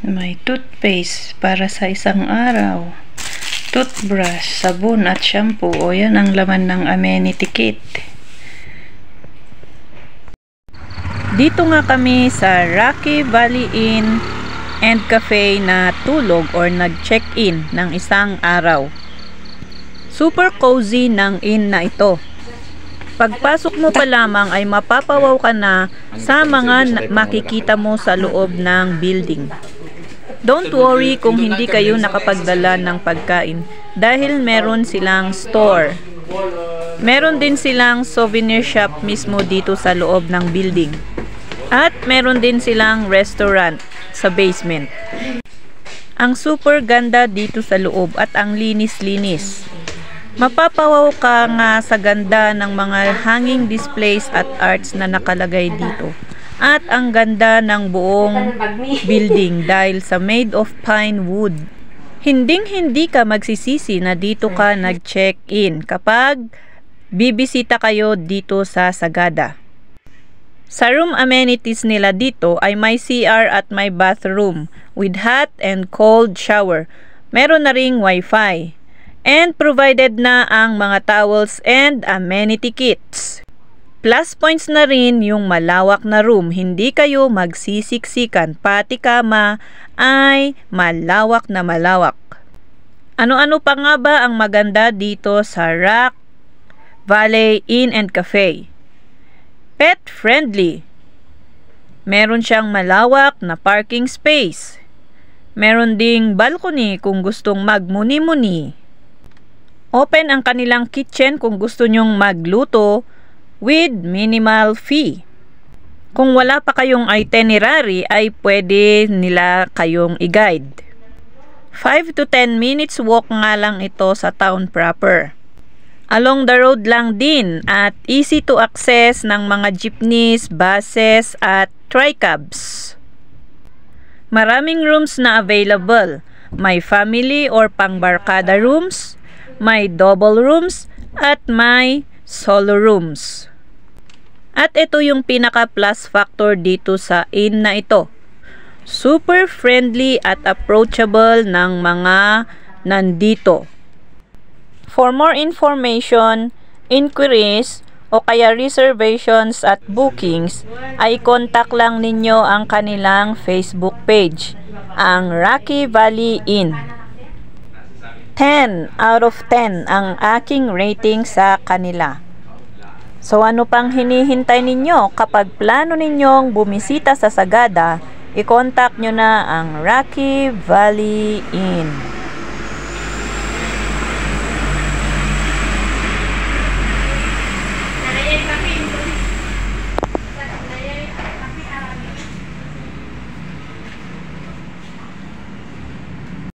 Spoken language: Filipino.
May toothpaste para sa isang araw, toothbrush, sabon at shampoo. O yan ang laman ng amenity kit. Dito nga kami sa Rocky Valley Inn and Cafe na tulog or nag-check-in ng isang araw. Super cozy ng inn na ito. Pagpasok mo pa lamang ay mapapawaw ka na sa mga makikita mo sa loob ng building. Don't worry kung hindi kayo nakapagdala ng pagkain dahil meron silang store. Meron din silang souvenir shop mismo dito sa loob ng building. At meron din silang restaurant sa basement. Ang super ganda dito sa loob at ang linis-linis. Mapapawaw ka nga sa ganda ng mga hanging displays at arts na nakalagay dito. At ang ganda ng buong building dahil sa made of pine wood. Hinding-hindi ka magsisisi na dito ka nag-check-in kapag bibisita kayo dito sa Sagada. Sa room amenities nila dito ay may CR at may bathroom with hot and cold shower. Meron na ring wifi. And provided na ang mga towels and amenity kits. Plus points na rin yung malawak na room. Hindi kayo magsisiksikan. Pati kama ay malawak na malawak. Ano-ano pa nga ba ang maganda dito sa Rock Valley Inn and Cafe? Pet friendly. Meron siyang malawak na parking space. Meron ding balcony kung gustong magmuni-muni. Open ang kanilang kitchen kung gusto nyong magluto with minimal fee. Kung wala pa kayong itinerary ay pwede nila kayong i-guide. 5 to 10 minutes walk nga lang ito sa town proper. Along the road lang din at easy to access ng mga jeepneys, buses at tricabs. Maraming rooms na available. May family or pangbarkada rooms, may double rooms at may solo rooms. At ito yung pinaka plus factor dito sa inn na ito. Super friendly at approachable ng mga nandito. For more information, inquiries o kaya reservations at bookings ay contact lang ninyo ang kanilang Facebook page, ang Rocky Valley Inn. 10 out of 10 ang aking rating sa kanila. So ano pang hinihintay ninyo? Kapag plano ninyong bumisita sa Sagada, i-contact nyo na ang Rocky Valley Inn.